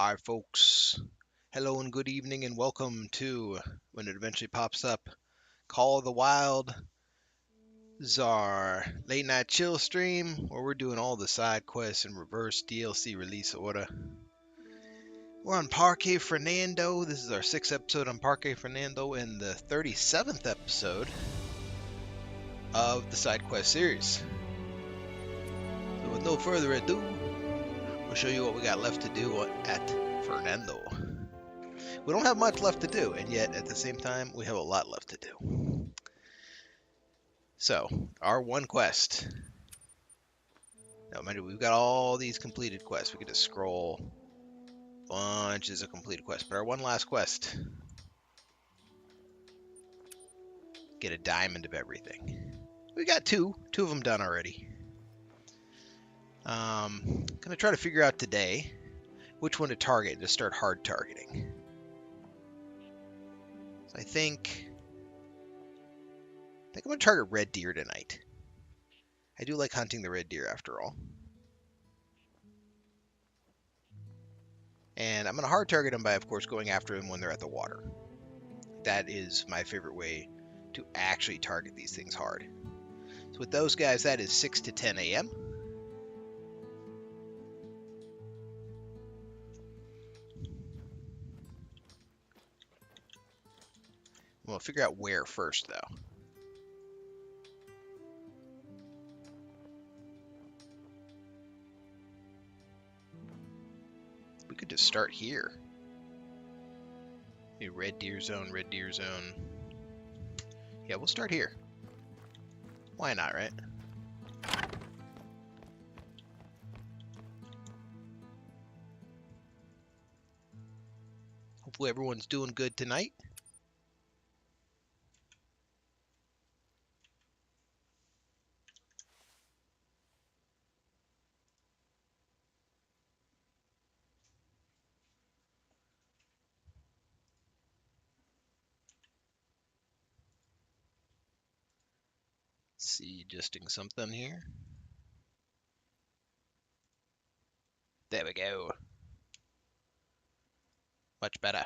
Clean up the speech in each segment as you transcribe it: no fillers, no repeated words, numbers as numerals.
Hi, folks. Hello and good evening, and welcome to, when it eventually pops up, Call of the Wild. This is our late night chill stream where we're doing all the side quests in reverse DLC release order. We're on Parque Fernando. This is our 6th episode on Parque Fernando and the 37th episode of the side quest series. So, with no further ado, we'll show you what we got left to do at Fernando. We don't have much left to do, and yet at the same time, we have a lot left to do. So, our one quest. Now, mind you, we've got all these completed quests. We could just scroll bunches of completed quests. But our one last quest. Get a diamond of everything. We got two of them done already. Gonna try to figure out today which one to target and to start hard targeting. So I think I'm going to target red deer tonight. I do like hunting the red deer after all. And I'm going to hard target them by, of course, going after them when they're at the water. That is my favorite way to actually target these things hard. So with those guys, that is 6 to 10 a.m. We'll figure out where first, though. We could just start here. Maybe red deer zone, red deer zone. Yeah, we'll start here. Why not, right? Hopefully everyone's doing good tonight. Let's see, adjusting something here. There we go. Much better.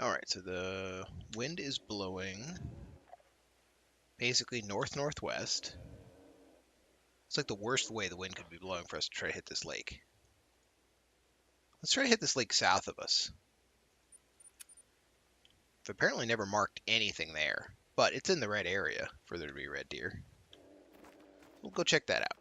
Alright, so the wind is blowing basically north-northwest. It's like the worst way the wind could be blowing for us to try to hit this lake. Let's try to hit this lake south of us. I've apparently never marked anything there, but it's in the right area for there to be red deer. We'll go check that out.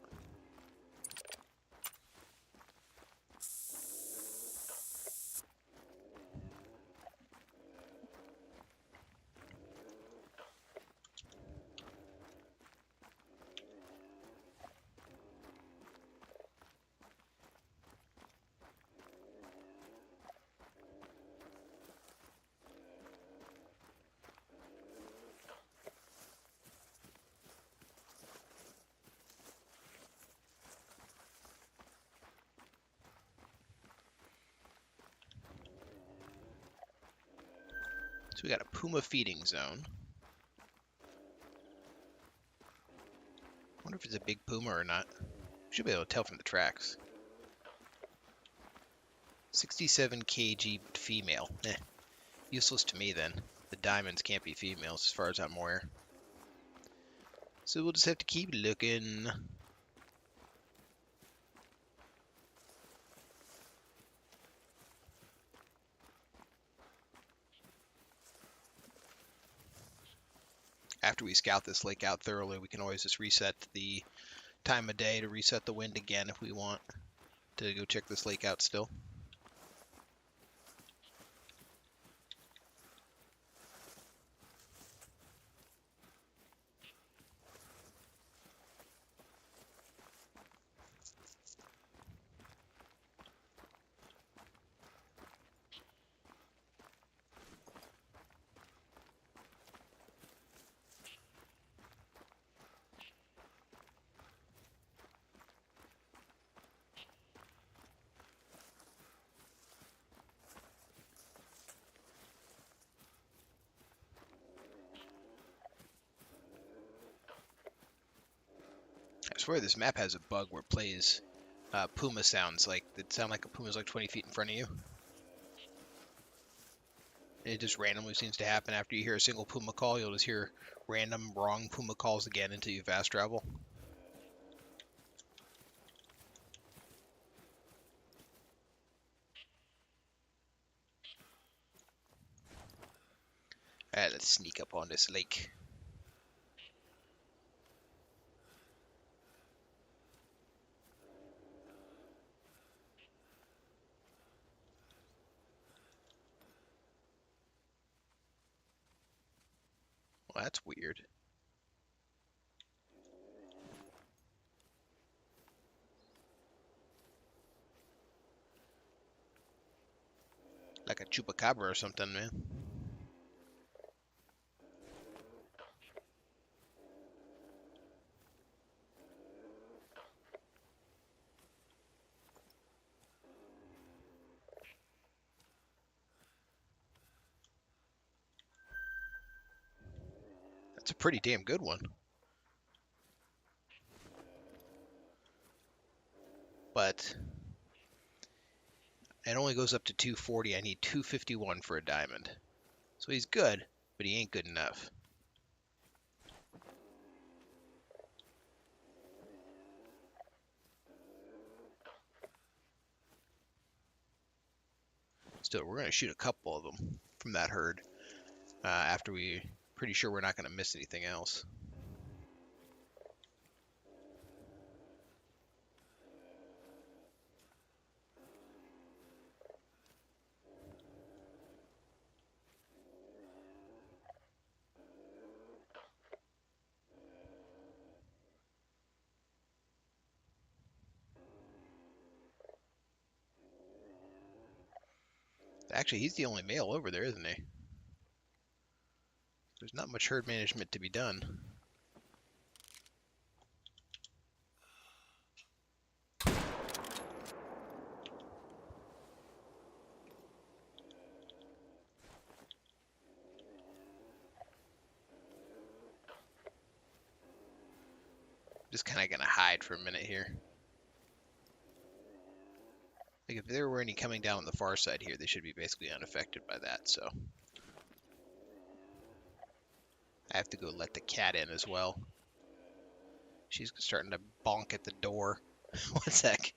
So we got a puma feeding zone. I wonder if it's a big puma or not. Should be able to tell from the tracks. 67 kg female. Useless to me then. The diamonds can't be females as far as I'm aware. So we'll just have to keep looking. After we scout this lake out thoroughly, we can always just reset the time of day to reset the wind again if we want to go check this lake out still. swear this map has a bug where it plays puma sounds, like that sound like a puma's like 20 feet in front of you. And it just randomly seems to happen after you hear a single puma call. You'll just hear random wrong puma calls again until you fast travel. Alright, let's sneak up on this lake. Well, that's weird. Like a chupacabra or something, man. That's a pretty damn good one. But it only goes up to 240. I need 251 for a diamond. So he's good, but he ain't good enough. Still, we're going to shoot a couple of them from that herd after we pretty sure we're not going to miss anything else. Actually, he's the only male over there, isn't he? There's not much herd management to be done. Just kind of going to hide for a minute here. Like if there were any coming down on the far side here, they should be basically unaffected by that, so. I have to go let the cat in as well. She's starting to bonk at the door. One sec.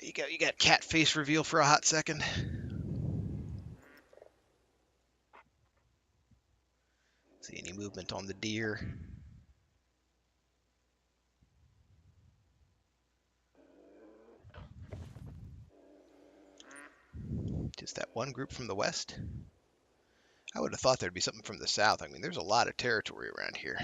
You got cat face reveal for a hot second. See any movement on the deer? Just that one group from the west? I would have thought there'd be something from the south. I mean, there's a lot of territory around here.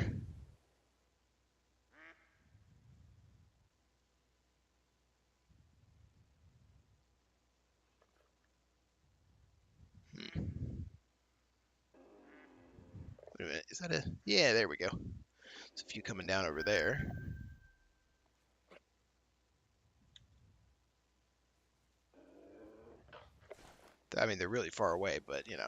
Wait a minute, is that a... Yeah, there we go. There's a few coming down over there. I mean, they're really far away, but, you know.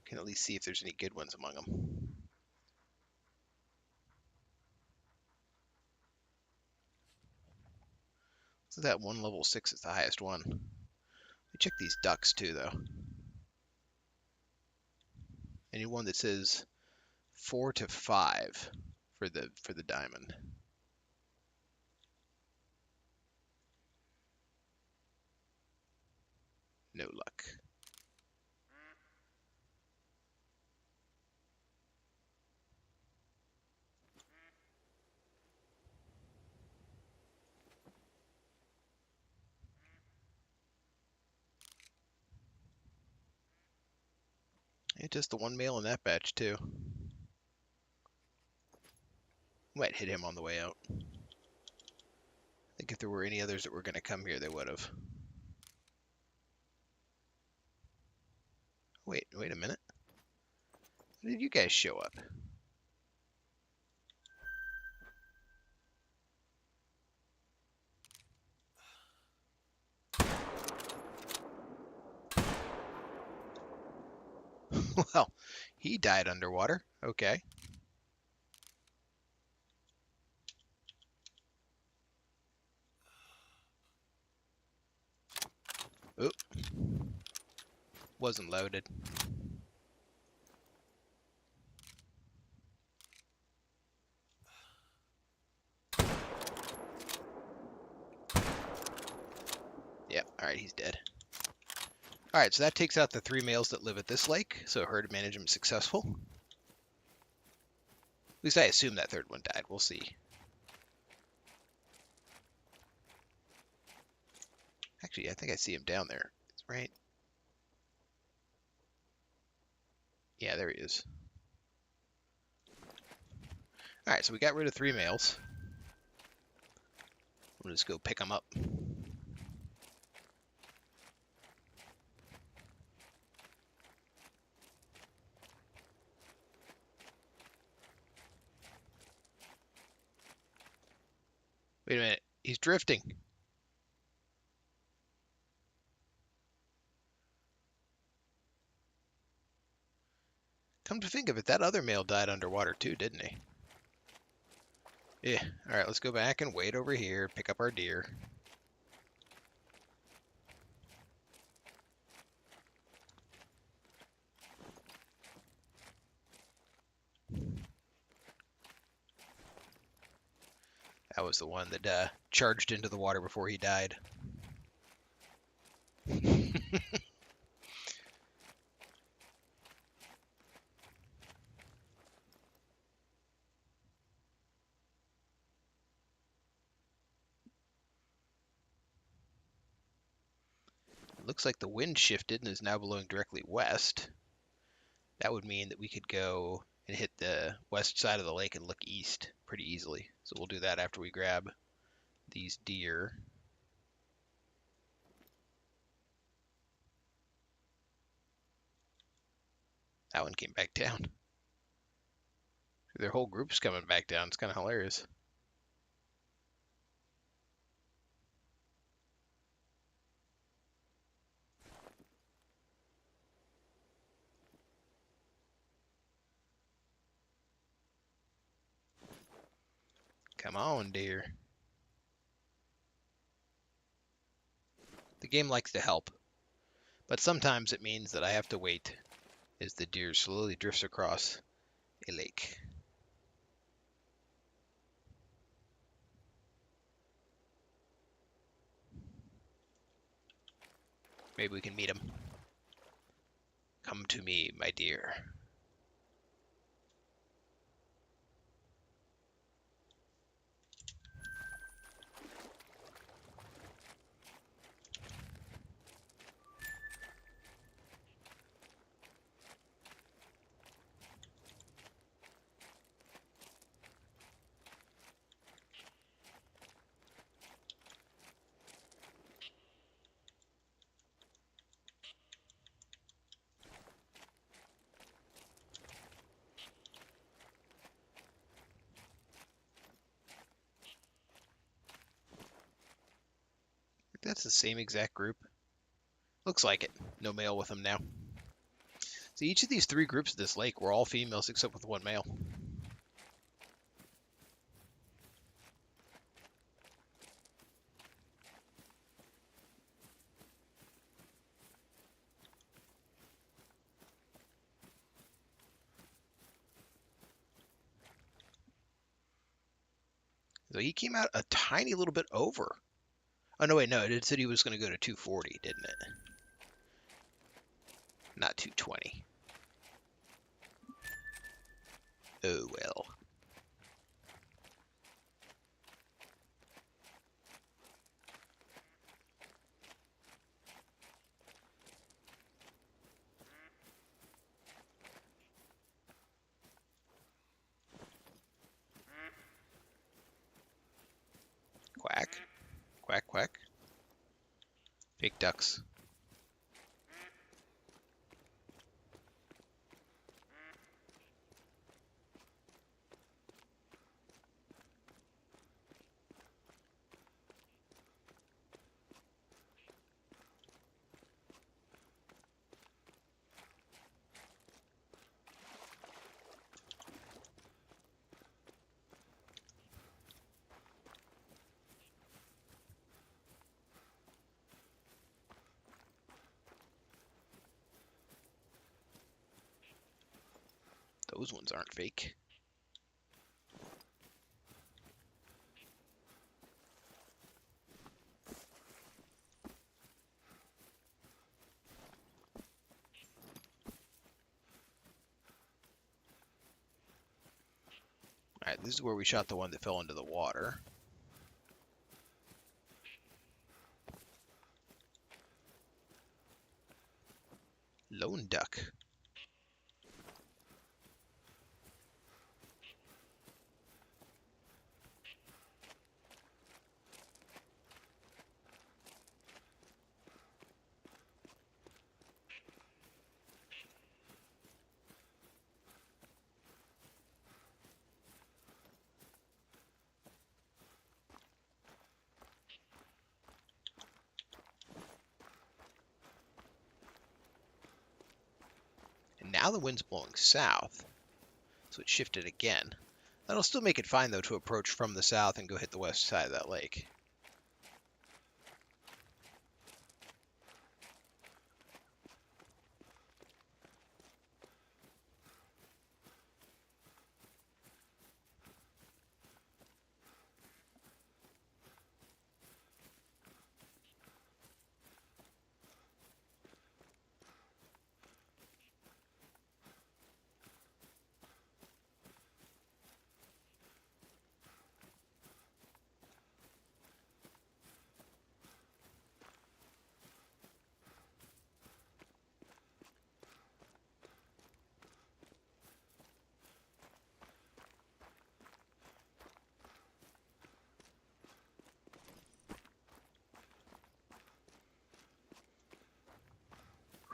Can at least see if there's any good ones among them. So that one level 6 is the highest one. We check these ducks too, though. Any one that says 4 to 5 for the diamond. No luck. And just the one male in that batch, too. Might hit him on the way out. I think if there were any others that were going to come here, they would have. Wait a minute. When did you guys show up? Well, he died underwater. Okay. Oop. Wasn't loaded. Yep, alright, he's dead. Alright, so that takes out the 3 males that live at this lake, so herd management successful. At least I assume that third one died. We'll see. Actually, I think I see him down there. Right? Yeah, there he is. Alright, so we got rid of 3 males. We'll just go pick them up. Wait a minute. He's drifting. Come to think of it, that other male died underwater too, didn't he? Yeah. Alright, let's go back and wait over here, pick up our deer. That was the one that charged into the water before he died. Looks like the wind shifted and is now blowing directly west. That would mean that we could go and hit the west side of the lake and look east pretty easily. So we'll do that after we grab these deer. That one came back down. Their whole group's coming back down. It's kind of hilarious. Come on, deer. The game likes to help, but sometimes it means that I have to wait as the deer slowly drifts across a lake. Maybe we can meet him. Come to me, my dear. That's the same exact group. Looks like it. No male with them now. So each of these 3 groups of this lake were all females except with 1 male. So he came out a tiny little bit over. Oh, no, wait, no, it said he was going to go to 240, didn't it? Not 220. Oh well. Quack. Quack, quack. Big ducks. Those ones aren't fake. Alright, this is where we shot the one that fell into the water. Lone duck. And now the wind's blowing south, so it shifted again. That'll still make it fine, though, to approach from the south and go hit the west side of that lake.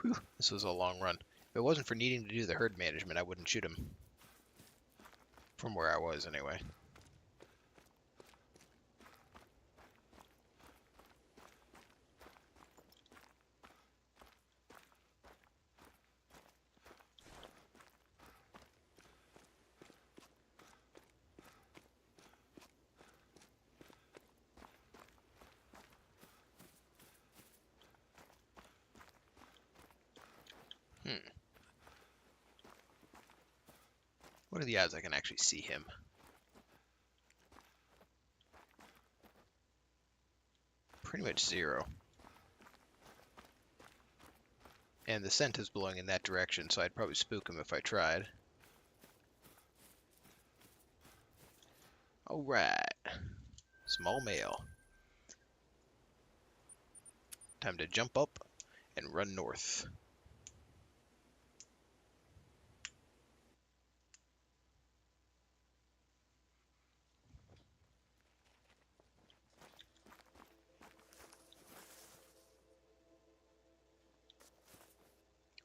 Whew, this was a long run. If it wasn't for needing to do the herd management, I wouldn't shoot him. From where I was, anyway. What are the odds I can actually see him? Pretty much zero. And the scent is blowing in that direction, so I'd probably spook him if I tried. Alright. Small male. Time to jump up and run north.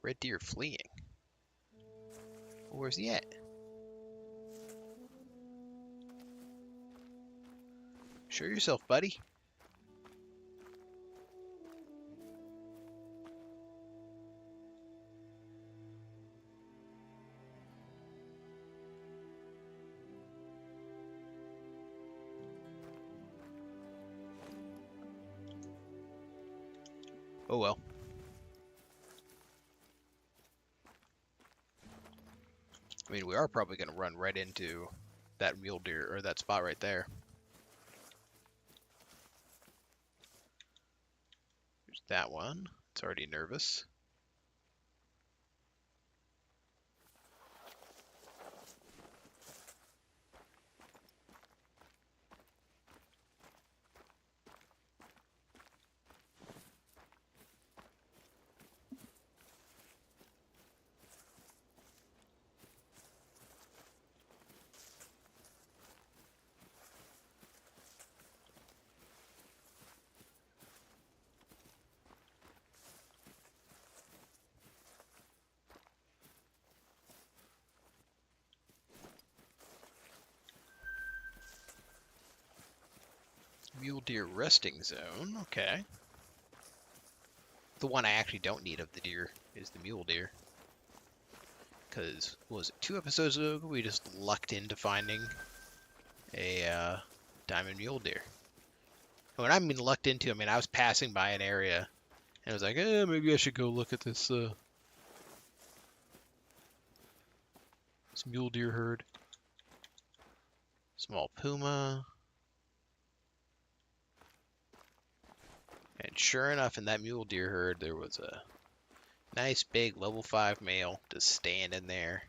Red deer fleeing. Where's he at? Show yourself, buddy. Oh well. I mean, we are probably going to run right into that mule deer, or that spot right there. There's that one. It's already nervous. Mule deer resting zone. Okay. The one I actually don't need of the deer is the mule deer. Because, what was it, 2 episodes ago, we just lucked into finding a diamond mule deer. And when I mean lucked into, I mean I was passing by an area and I was like, maybe I should go look at this mule deer herd. Small puma. And sure enough, in that mule deer herd, there was a nice big level 5 male just standing there.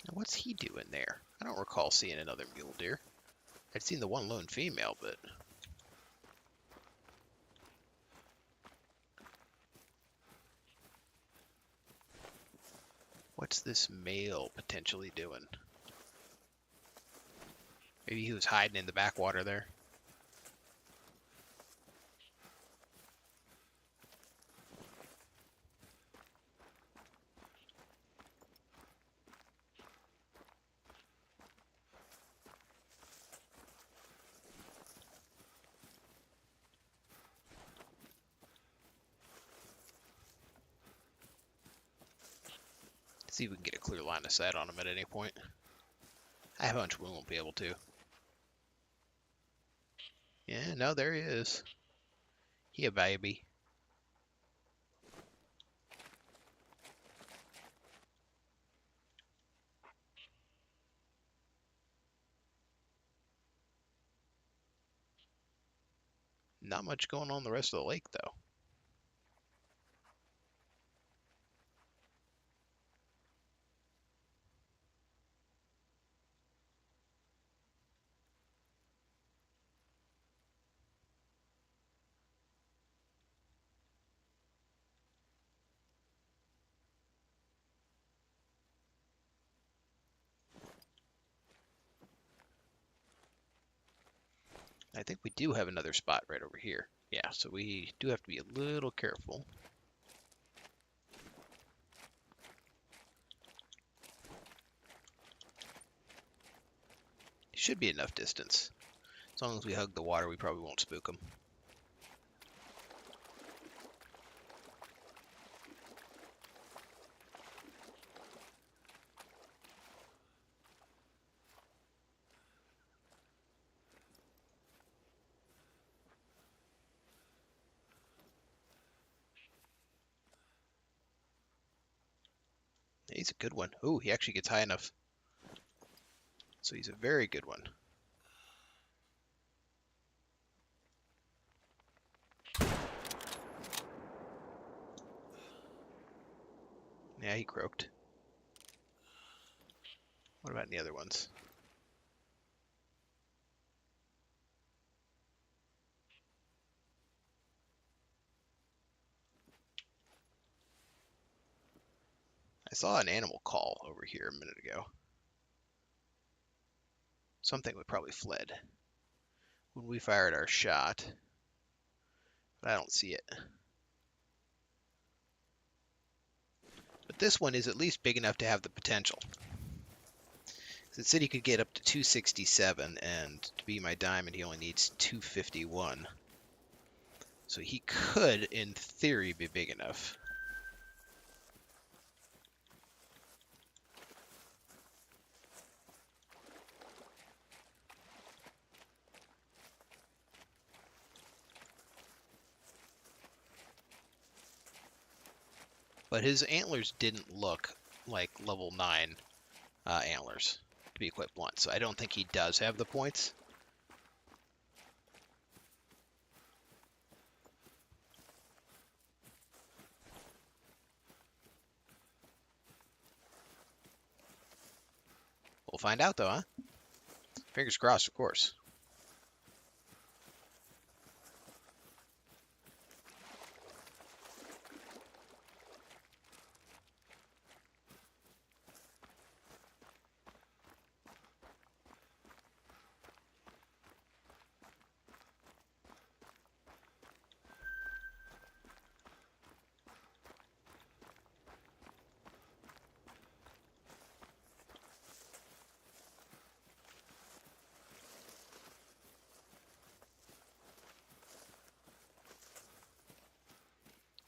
Now, what's he doing there? I don't recall seeing another mule deer. I'd seen the one lone female, but... What's this male potentially doing? Maybe he was hiding in the backwater there. See if we can get a clear line of sight on him at any point. I have a hunch we won't be able to. Yeah, no, there he is. He a baby. Not much going on the rest of the lake, though. I think we do have another spot right over here. Yeah, so we do have to be a little careful. Should be enough distance. As long as we hug the water, we probably won't spook them. He's a good one. Oh, he actually gets high enough. So he's a very good one. Yeah, he croaked. What about the other ones? I saw an animal call over here a minute ago. Something would probably fled when we fired our shot, but I don't see it. But this one is at least big enough to have the potential. It said he could get up to 267, and to be my diamond, he only needs 251. So he could, in theory, be big enough. But his antlers didn't look like level 9 antlers, to be quite blunt. So I don't think he does have the points. We'll find out, though, huh? Fingers crossed, of course.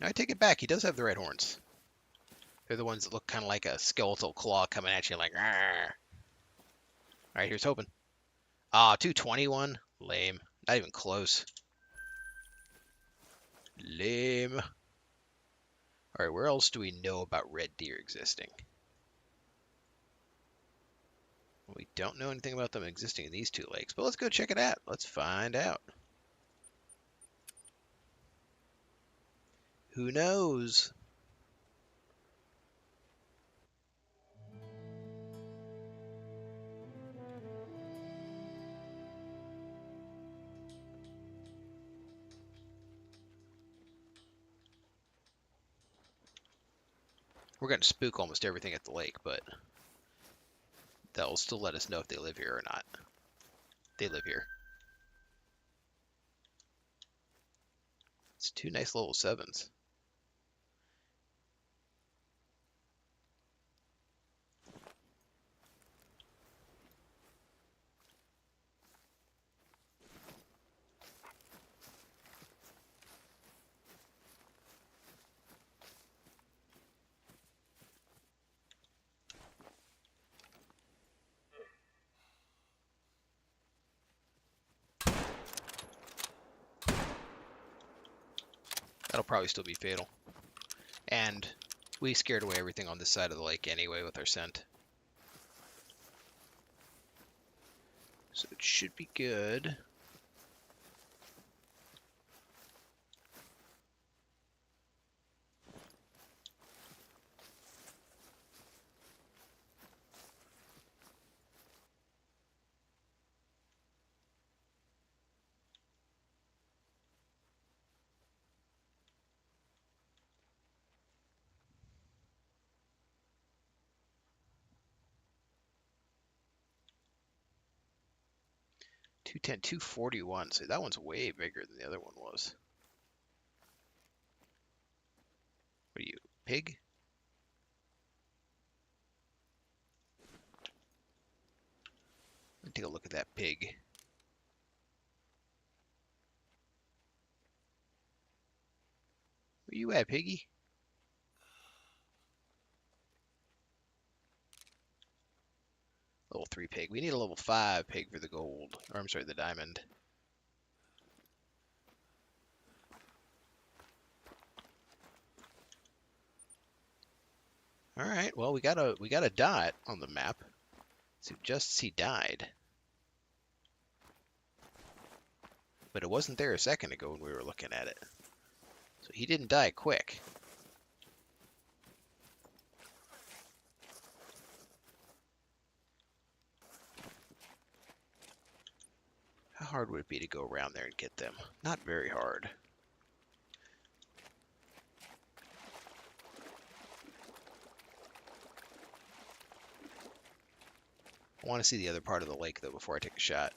Now, I take it back. He does have the red horns. They're the ones that look kind of like a skeletal claw coming at you like, Arr! All right, here's hoping. Ah, 221. Lame. Not even close. Lame. All right, where else do we know about red deer existing? We don't know anything about them existing in these two lakes, but let's go check it out. Let's find out. Who knows? We're going to spook almost everything at the lake, but that will still let us know if they live here or not. They live here. It's two nice level 7s. That'll probably still be fatal. And we scared away everything on this side of the lake anyway with our scent. So it should be good. $210, $241. So that one's way bigger than the other one was. What are you, pig? Let me take a look at that pig. Where you at, piggy? Level 3 pig. We need a level 5 pig for the gold. Or I'm sorry, the diamond. Alright, well we got a dot on the map. Suggests he died. But it wasn't there a second ago when we were looking at it. So he didn't die quick. How hard would it be to go around there and get them? Not very hard. I want to see the other part of the lake, though, before I take a shot.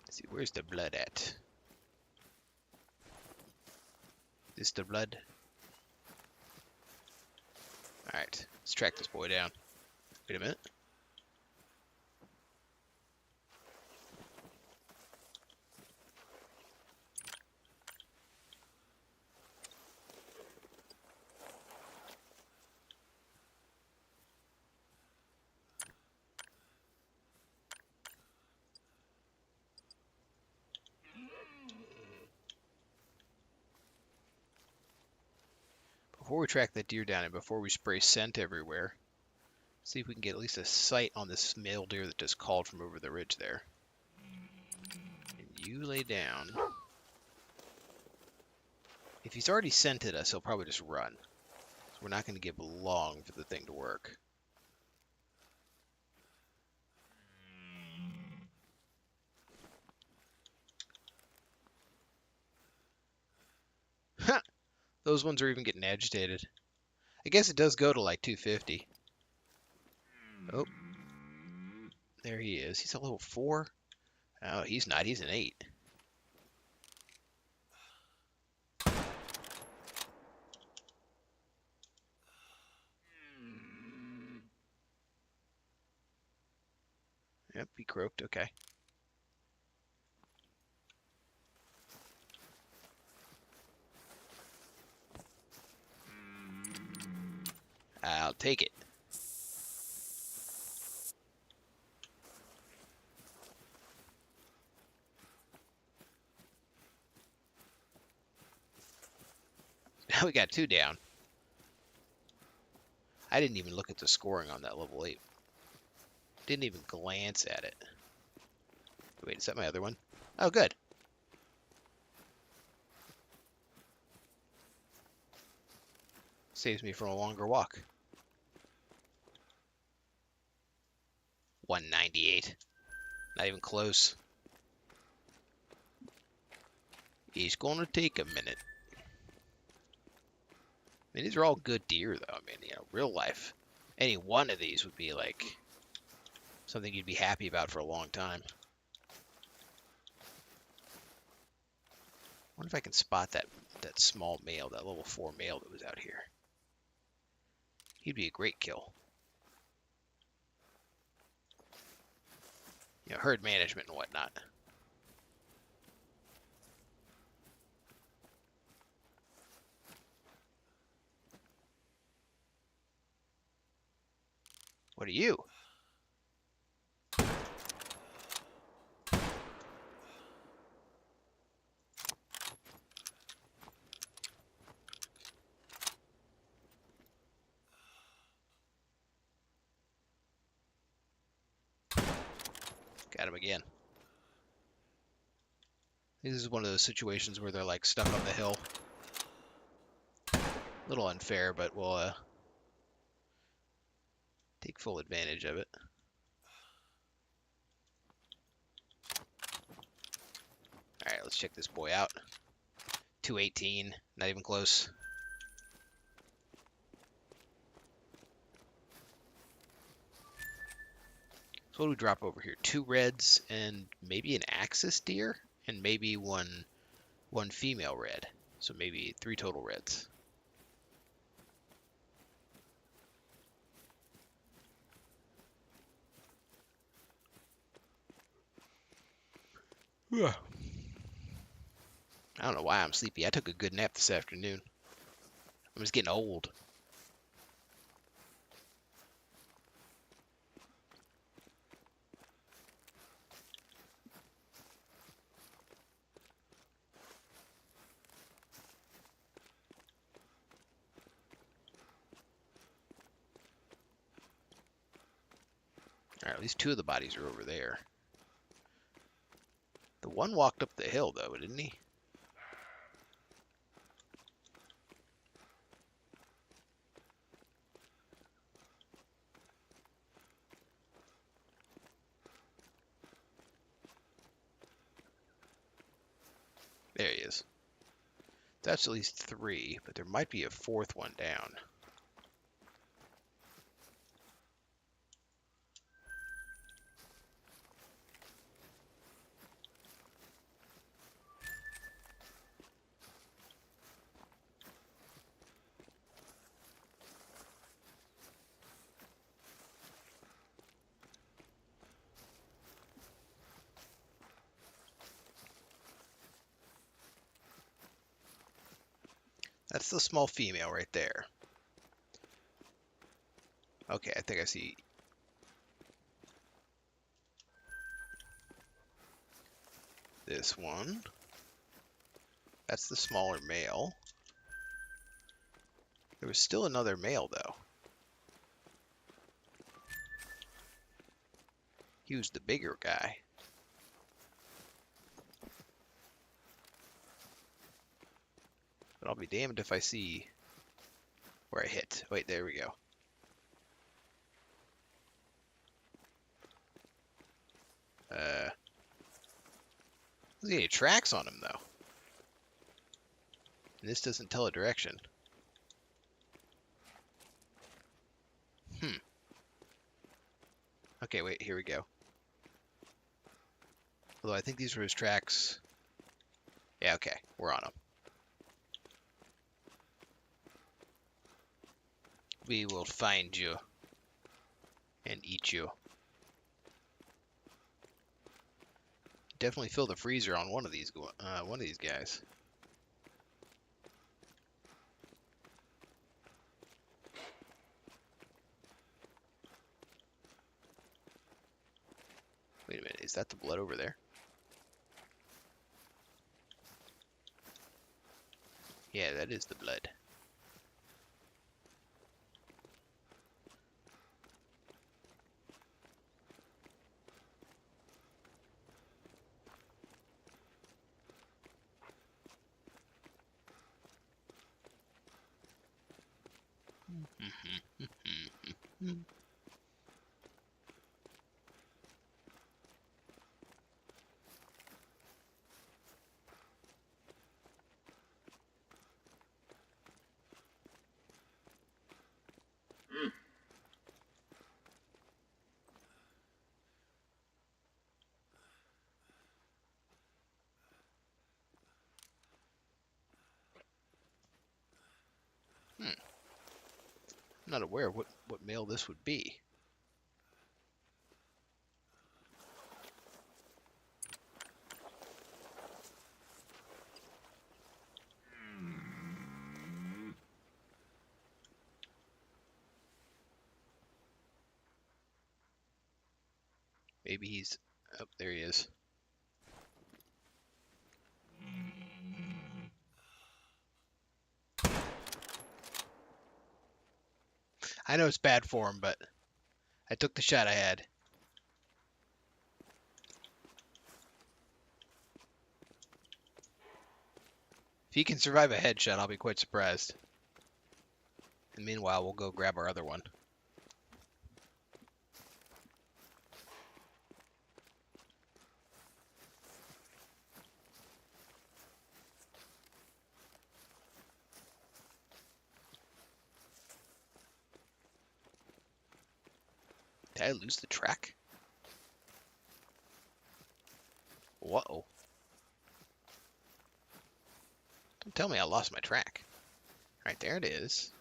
Let's see, where's the blood at? Is this the blood? Alright, let's track this boy down. Wait a minute. before we track that deer down and before we spray scent everywhere, see if we can get at least a sight on this male deer that just called from over the ridge there. And you lay down. If he's already scented us, he'll probably just run. So we're not going to give long for the thing to work. Ha! Those ones are even getting agitated. I guess it does go to like 250. Oh. There he is. He's a level 4. Oh, he's not. He's an 8. Yep, he croaked. Okay. I'll take it. Now we got 2 down. I didn't even look at the scoring on that level 8. Didn't even glance at it. Wait, is that my other one? Oh, good. Saves me from a longer walk. 198. Not even close. He's gonna take a minute. I mean, these are all good deer, though. I mean, you know, real life. Any one of these would be like something you'd be happy about for a long time. I wonder if I can spot that small male, that level 4 male that was out here. He'd be a great kill. You know, herd management and whatnot. What are you? Got him again. This is one of those situations where they're like stuck on the hill. A little unfair, but we'll take full advantage of it. Alright, let's check this boy out. 218, not even close. So what do we drop over here? 2 reds and maybe an axis deer? And maybe one female red. So maybe 3 total reds. I don't know why I'm sleepy. I took a good nap this afternoon. I'm just getting old. Alright, at least 2 of the bodies are over there. The one walked up the hill, though, didn't he? There he is. That's at least 3, but there might be a 4th one down. That's the small female right there. Okay, I think I see. This one. That's the smaller male. There was still another male, though. He was the bigger guy. But I'll be damned if I see where I hit. Wait, there we go. Doesn't get any tracks on him, though. And this doesn't tell a direction. Okay, wait, here we go. Although I think these were his tracks. Yeah, okay, we're on them. We will find you and eat you. Definitely fill the freezer on one of these guys. Wait a minute, is that the blood over there? Yeah, that is the blood. I'm not aware of what male this would be. Maybe he's... Oh, there he is. I know it's bad for him, but I took the shot I had. If he can survive a headshot, I'll be quite surprised. And meanwhile, we'll go grab our other one. Did I lose the track? Whoa. Don't tell me I lost my track. Right, there it is.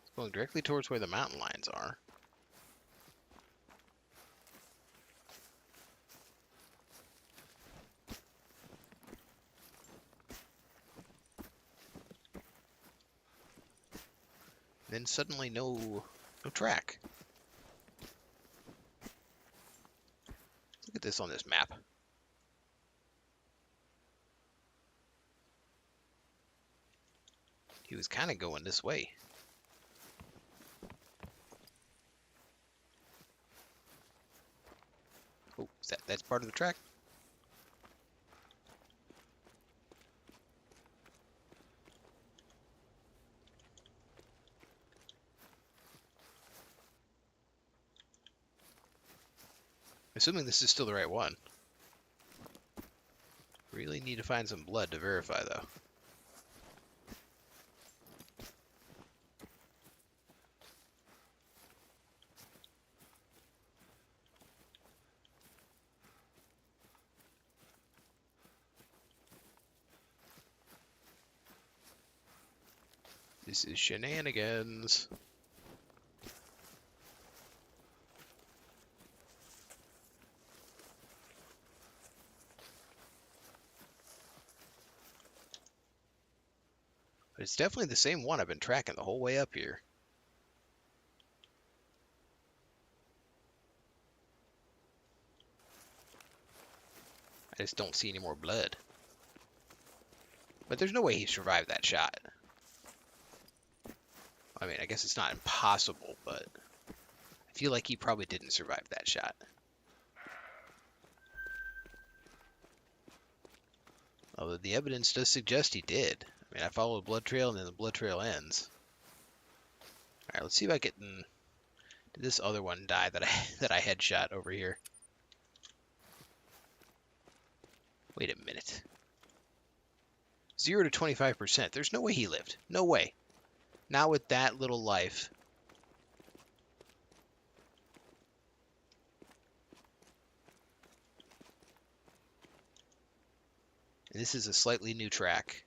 It's going directly towards where the mountain lines are. Then suddenly no track. Look at this on this map. He was kind of going this way. Oh, that's part of the track? Assuming this is still the right one. Really need to find some blood to verify, though. This is shenanigans. But it's definitely the same one I've been tracking the whole way up here. I just don't see any more blood. But there's no way he survived that shot. I mean, I guess it's not impossible, but I feel like he probably didn't survive that shot. Although the evidence does suggest he did. I mean, I follow a blood trail and then the blood trail ends. Alright, let's see if I can... Did this other one die that I headshot over here? Wait a minute. 0 to 25%. There's no way he lived. No way. Not with that little life. And this is a slightly new track.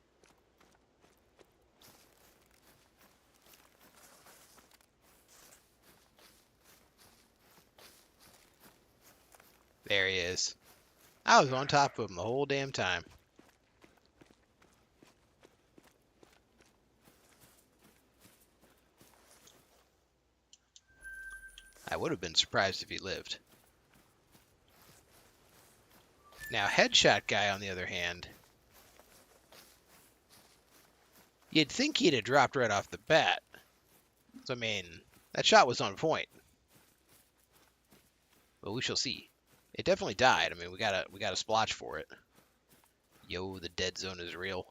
There he is. I was on top of him the whole damn time. I would have been surprised if he lived. Now, headshot guy, on the other hand, you'd think he'd have dropped right off the bat. So, I mean, that shot was on point. But we shall see. It definitely died. I mean, we got a splotch for it. Yo, the dead zone is real.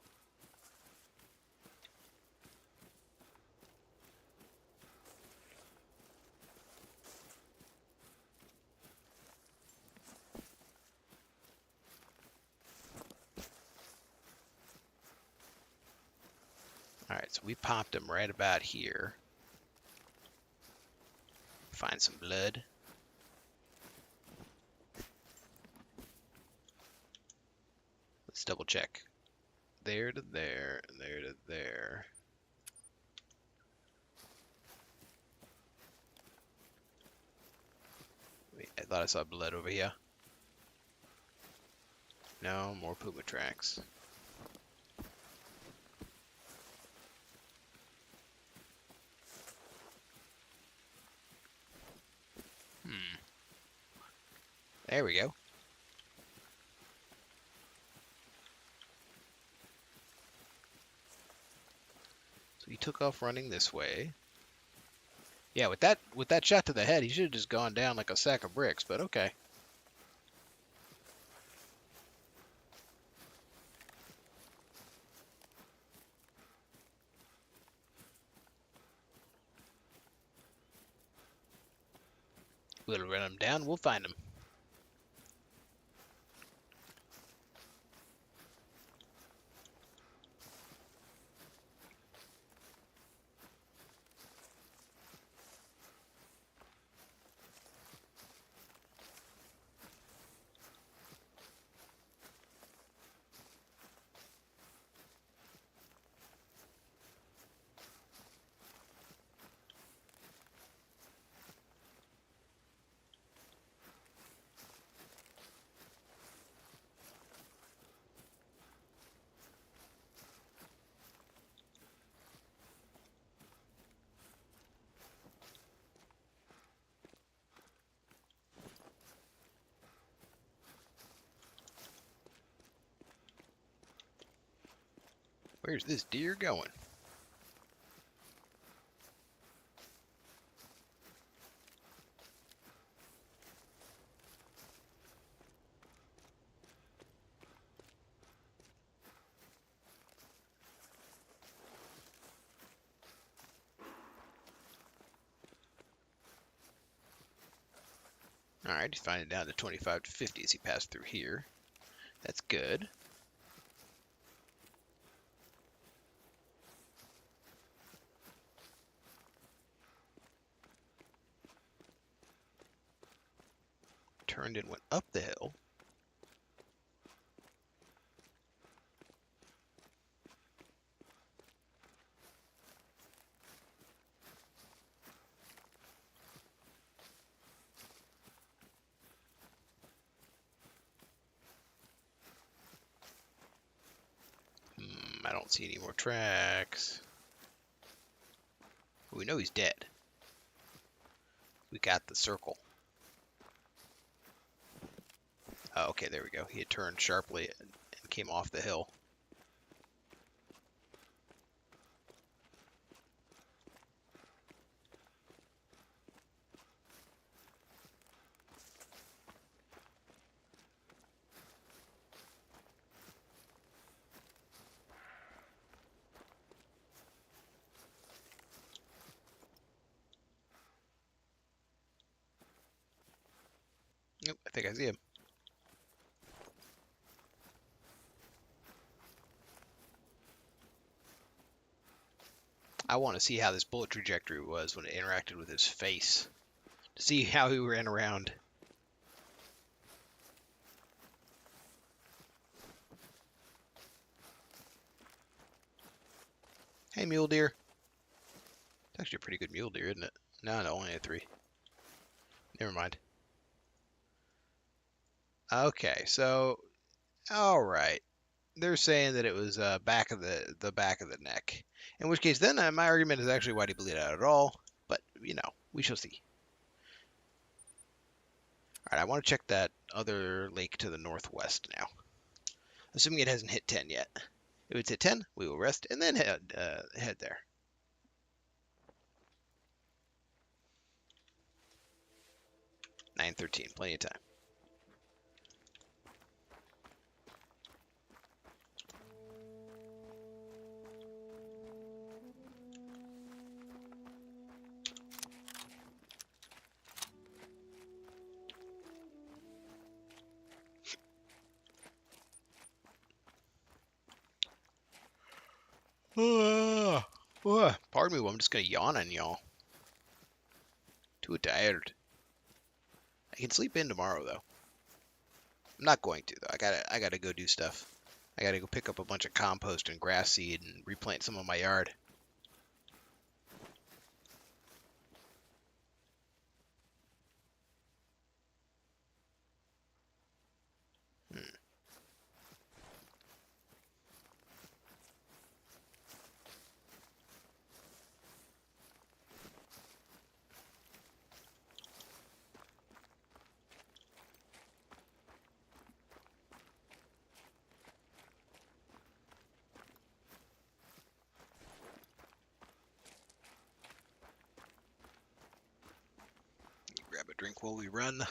Alright, so we popped him right about here. Find some blood. Let's double check. There to there, there to there. Wait, I thought I saw blood over here. No, more puma tracks. There we go. So he took off running this way. Yeah, with that shot to the head, he should have just gone down like a sack of bricks, but okay. We'll run him down, we'll find him. Where's this deer going? Alright, he's finding down to 25 to 50 as he passed through here. That's good. Turned and went up the hill. I don't see any more tracks. We know he's dead. We got the circle. Oh, okay, there we go. He had turned sharply and came off the hill. Yep, I think I see him. I want to see how this bullet trajectory was when it interacted with his face. To see how he ran around. Hey, mule deer. It's actually a pretty good mule deer, isn't it? No, only a 3. Never mind. Okay, so, all right. They're saying that it was back of the back of the neck. In which case, then my argument is actually why did he bleed out at all? But we shall see. All right, I want to check that other lake to the northwest now. Assuming it hasn't hit 10 yet. If it's hit 10, we will rest and then head there. $9:13, plenty of time. Pardon me, I'm just gonna yawn on y'all. Too tired. I can sleep in tomorrow though. I'm not going to though. I gotta go do stuff. I gotta go pick up a bunch of compost and grass seed and replant some of my yard. Grab a drink while we run.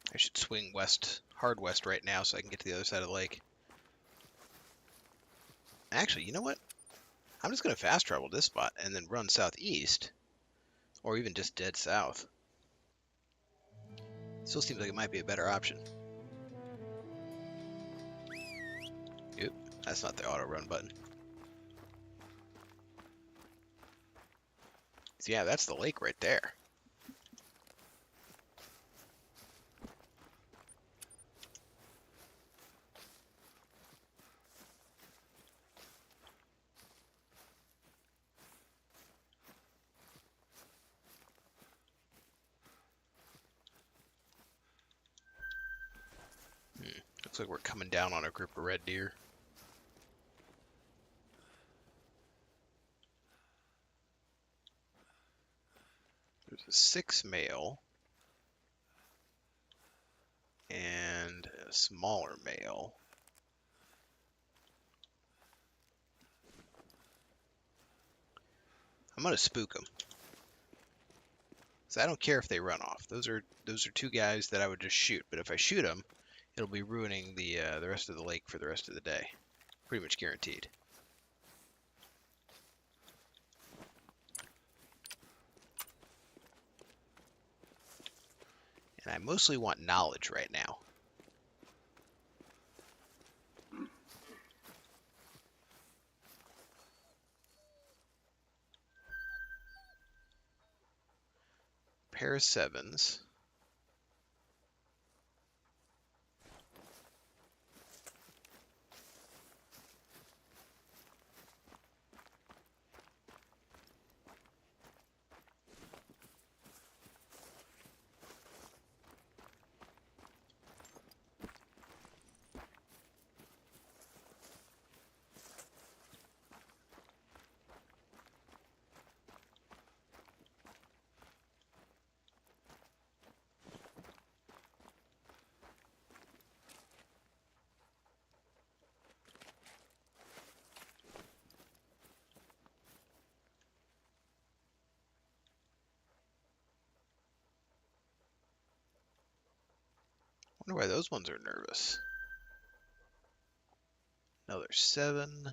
I should swing west, hard west right now so I can get to the other side of the lake. Actually, you know what? I'm just going to fast travel this spot and then run southeast, or even just dead south. Still seems like it might be a better option. Yep, that's not the auto run button. So yeah, that's the lake right there. Looks like we're coming down on a group of red deer. There's a 6 male and a smaller male. I'm gonna spook them. So I don't care if they run off. Those are 2 guys that I would just shoot. But if I shoot them, it'll be ruining the rest of the lake for the rest of the day. Pretty much guaranteed. And I mostly want knowledge right now. Pair of 7s. Wonder why those ones are nervous. Another 7. Come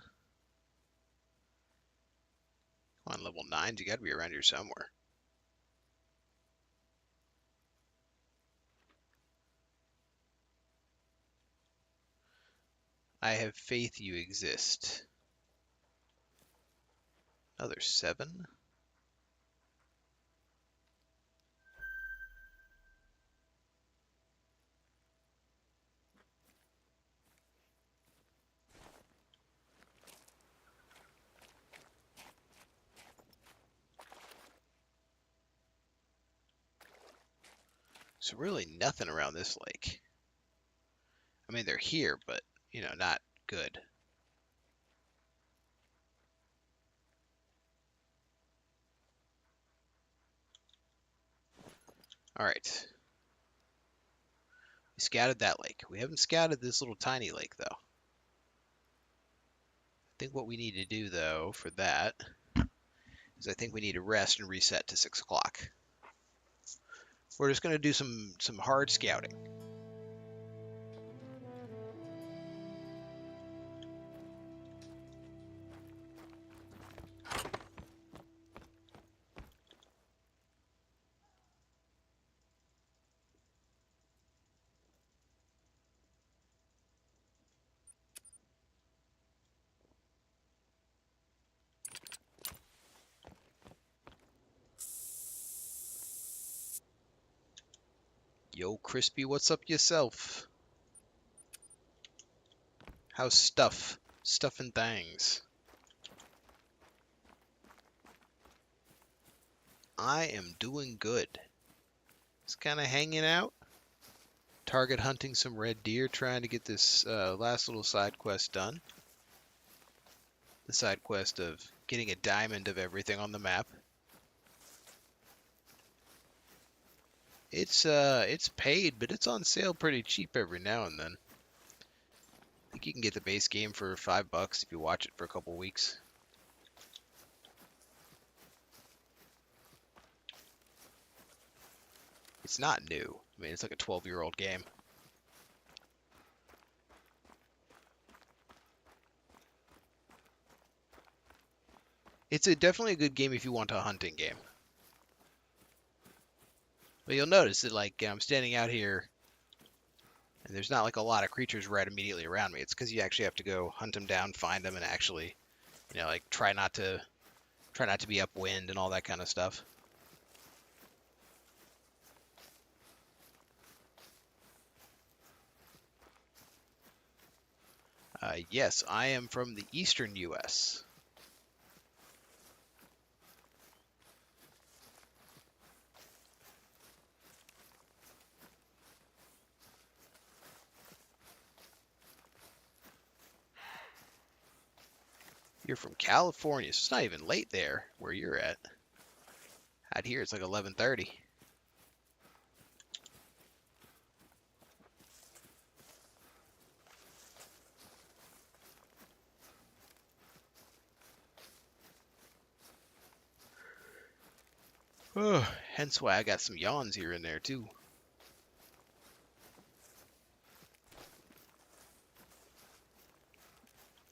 on, level 9s, you gotta be around here somewhere. I have faith you exist. Another 7. So really nothing around this lake. I mean, they're here, but, you know, not good. All right. We scouted that lake. We haven't scouted this little tiny lake, though. I think what we need to do, though, for that is I think we need to rest and reset to 6 o'clock. We're just going to do some hard scouting. Yo, Crispy, what's up yourself? How's stuff? Stuff and things. I am doing good. Just kind of hanging out. Target hunting some red deer, trying to get this last little side quest done. The side quest of getting a diamond of everything on the map. It's paid, but it's on sale pretty cheap every now and then. I think you can get the base game for $5 if you watch it for a couple weeks. It's not new. I mean, it's like a 12-year-old game. It's definitely a good game if you want a hunting game. But you'll notice that, like, I'm standing out here, and there's not like a lot of creatures right immediately around me. It's because you actually have to go hunt them down, find them, and actually, you know, like try not to be upwind and all that kind of stuff. Yes, I am from the eastern U.S. You're from California, so it's not even late there where you're at. Out here, it's like 11:30. Oh, hence why I got some yawns here and there too.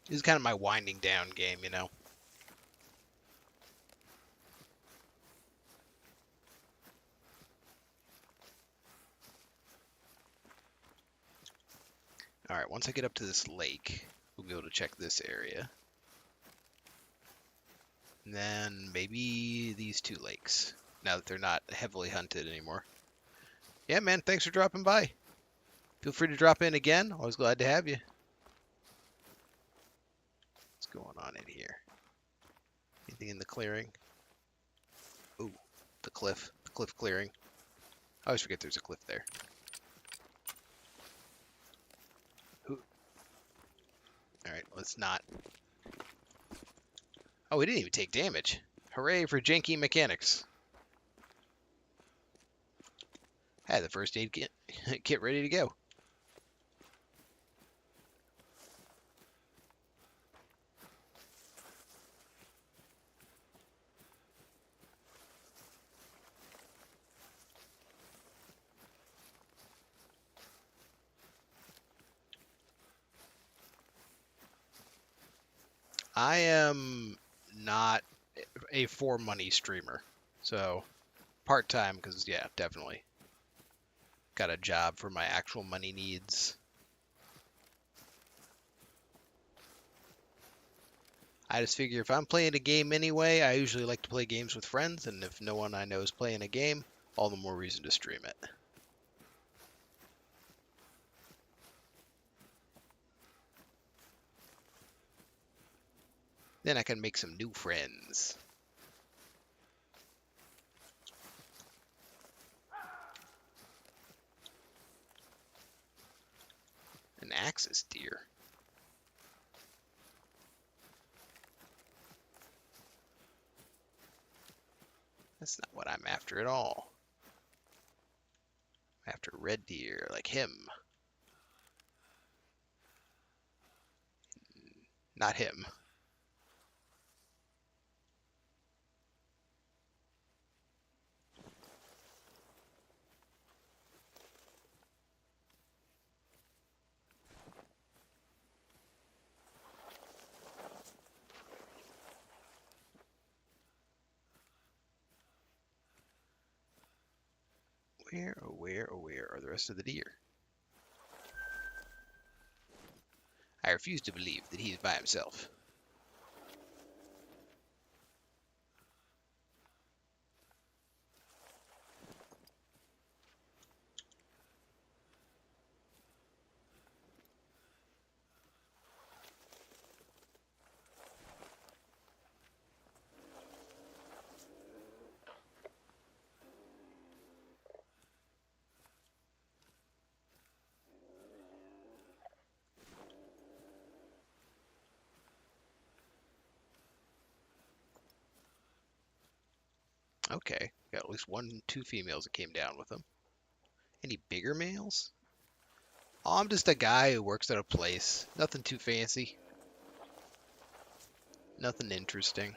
This is kind of my winding down game, you know. once I get up to this lake, we'll be able to check this area. And then maybe these two lakes, now that they're not heavily hunted anymore. Yeah, man, thanks for dropping by. Feel free to drop in again. Always glad to have you. What's going on in here? Anything in the clearing? Ooh, the cliff. The cliff clearing. I always forget there's a cliff there. Alright, let's not. Oh, we didn't even take damage. Hooray for janky mechanics. Had the first aid kit ready to go. I am not a for money streamer, so part-time, because yeah, definitely got a job for my actual money needs. I just figure if I'm playing a game anyway, I usually like to play games with friends, and if no one I know is playing a game, all the more reason to stream it. Then I can make some new friends. An axis deer. That's not what I'm after at all. I'm after red deer, like him. Not him. Where are the rest of the deer? I refuse to believe that he's by himself. Okay, got at least two females that came down with him. Any bigger males? Oh, I'm just a guy who works at a place. Nothing too fancy. Nothing interesting.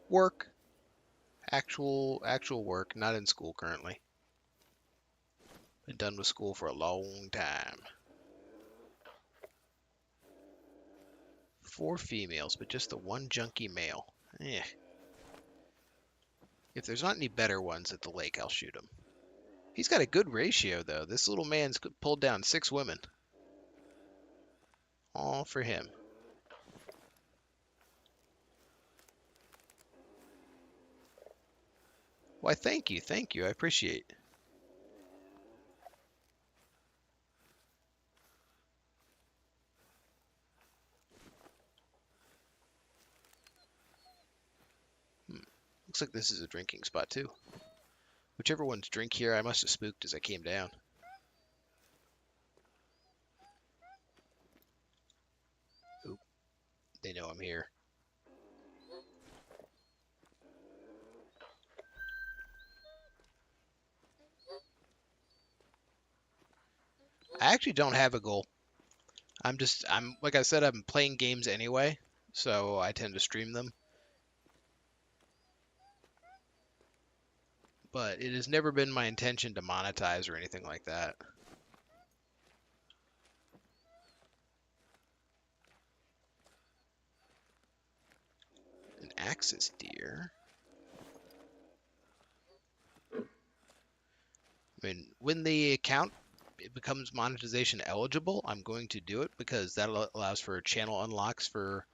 Work. Actual work, not in school currently. Been done with school for a long time. 4 females, but just the one junky male. Eh. If there's not any better ones at the lake, I'll shoot him. He's got a good ratio, though. This little man's pulled down 6 women. All for him. Why, thank you, I appreciate. Looks like this is a drinking spot, too. Whichever one's drink here, I must have spooked as I came down. Oop. They know I'm here. I actually don't have a goal. I'm like I said, I'm playing games anyway, so I tend to stream them. But it has never been my intention to monetize or anything like that. An axis deer. I mean, when the account it becomes monetization eligible, I'm going to do it because that allows for channel unlocks for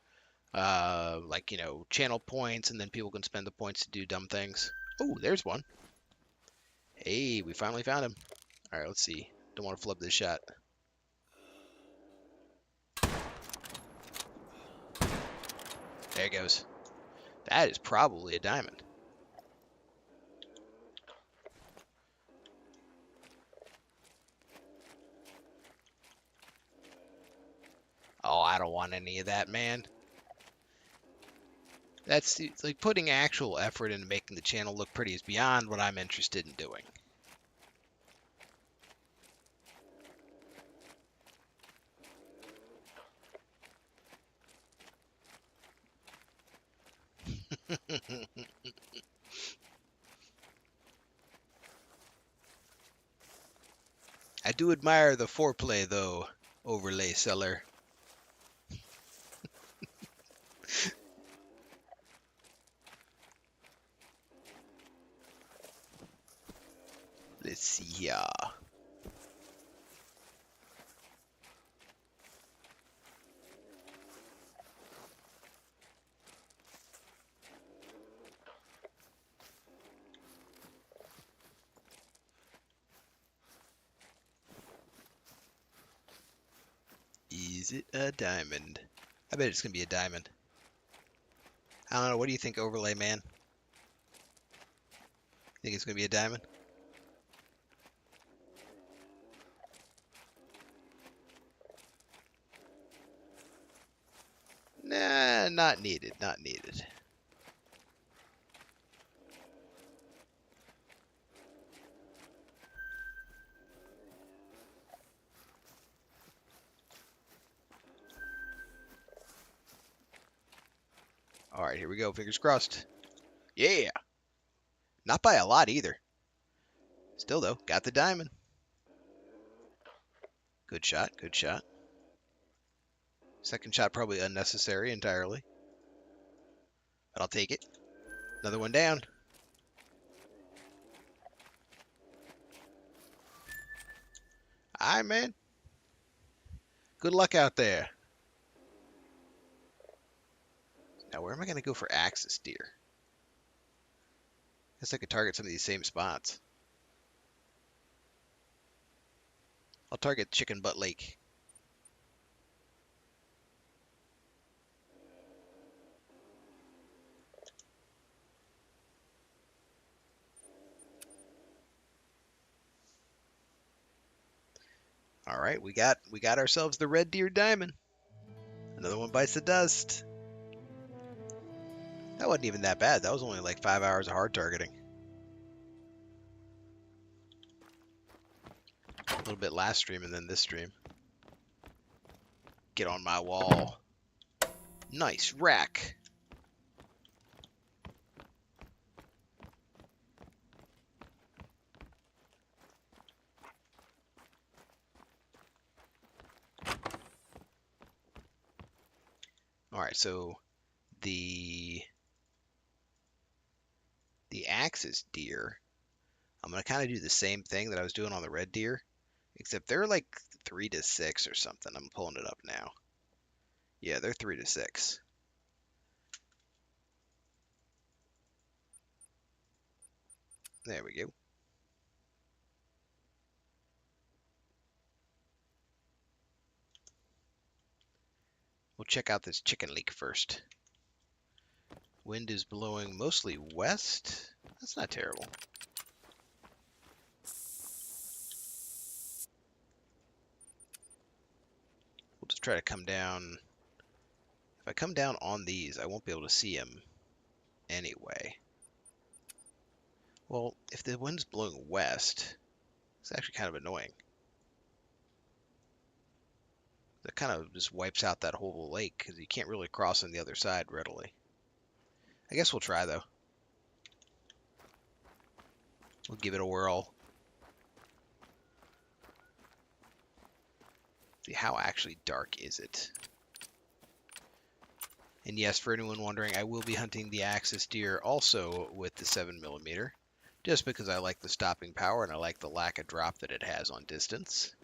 like, you know, channel points, and then people can spend the points to do dumb things. Oh, there's one. Hey, we finally found him. All right, let's see. Don't want to flub this shot. There it goes. That is probably a diamond. Oh, I don't want any of that, man. It's like putting actual effort into making the channel look pretty is beyond what I'm interested in doing. I do admire the foreplay, though, overlay seller. Let's see here. Is it a diamond? I bet it's gonna be a diamond. I don't know. What do you think, overlay man? Think it's gonna be a diamond? Nah, not needed. Not needed. All right, here we go. Fingers crossed. Yeah. Not by a lot either. Still though, got the diamond. Good shot. Good shot. Second shot probably unnecessary entirely. But I'll take it. Another one down. All right, man. Good luck out there. Now, where am I going to go for axis deer? Guess I could target some of these same spots. I'll target Chicken Butt Lake. All right, we got ourselves the red deer diamond. Another one bites the dust. That wasn't even that bad. That was only like 5 hours of hard targeting. A little bit last stream and then this stream. Get on my wall. Nice rack. All right, so the axis deer, I'm gonna kind of do the same thing that I was doing on the red deer, except they're like 3 to 6 or something. I'm pulling it up now. Yeah, they're 3 to 6. There we go. We'll check out this chicken leak first. Wind is blowing mostly west. That's not terrible. We'll just try to come down. If I come down on these, I won't be able to see them anyway. Well, if the wind's blowing west, it's actually kind of annoying. That kind of just wipes out that whole lake because you can't really cross on the other side readily. I guess we'll try though. We'll give it a whirl. See, how actually dark is it? And yes, for anyone wondering, I will be hunting the axis deer also with the 7mm. just because I like the stopping power and I like the lack of drop that it has on distance.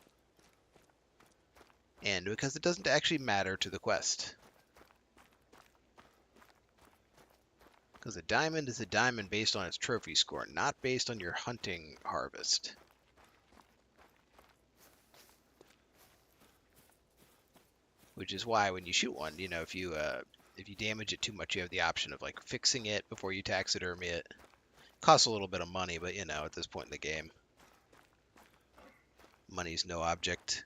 And because it doesn't actually matter to the quest. Because a diamond is a diamond based on its trophy score, not based on your hunting harvest. Which is why when you shoot one, you know, if you damage it too much, you have the option of like fixing it before you taxidermy it. Costs a little bit of money, but you know, at this point in the game, money's no object.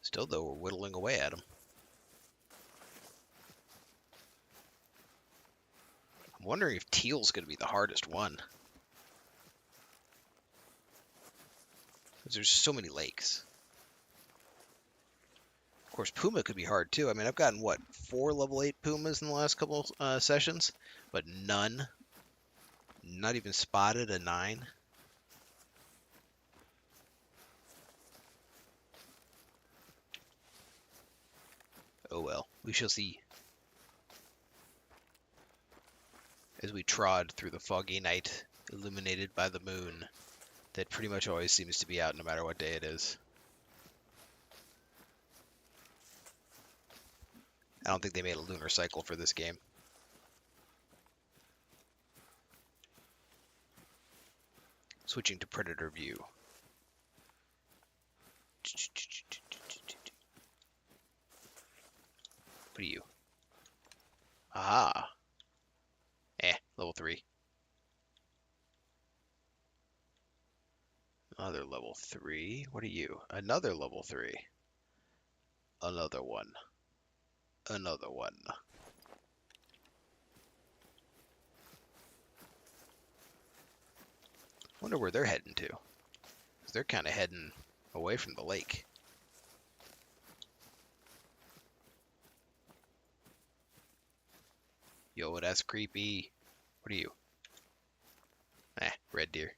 Still, though, we're whittling away at them. I'm wondering if teal's going to be the hardest one. Because there's so many lakes. Of course, puma could be hard, too. I mean, I've gotten, what, 4 level 8 pumas in the last couple sessions? But none. Not even spotted a 9. Oh well, we shall see. As we trod through the foggy night, illuminated by the moon, that pretty much always seems to be out no matter what day it is. I don't think they made a lunar cycle for this game. Switching to predator view. What are you? Aha. Level 3. Another level 3. What are you? Another level 3. Another one. Another one. Wonder where they're heading to. 'Cause they're kind of heading away from the lake. Yo, that's creepy. What are you? Red deer.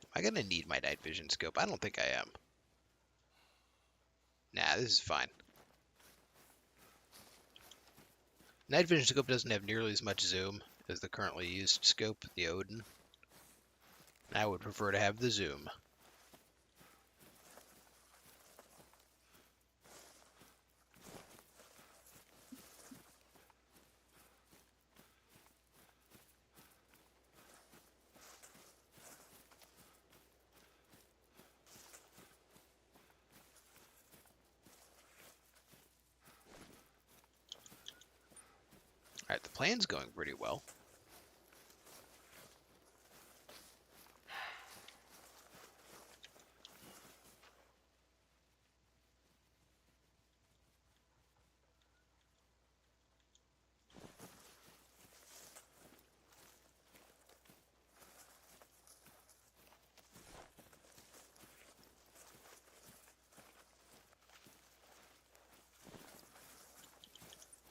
Am I gonna need my night vision scope? I don't think I am. Nah, this is fine. Night vision scope doesn't have nearly as much zoom as the currently used scope, the Odin. I would prefer to have the zoom. Alright, the plan's going pretty well.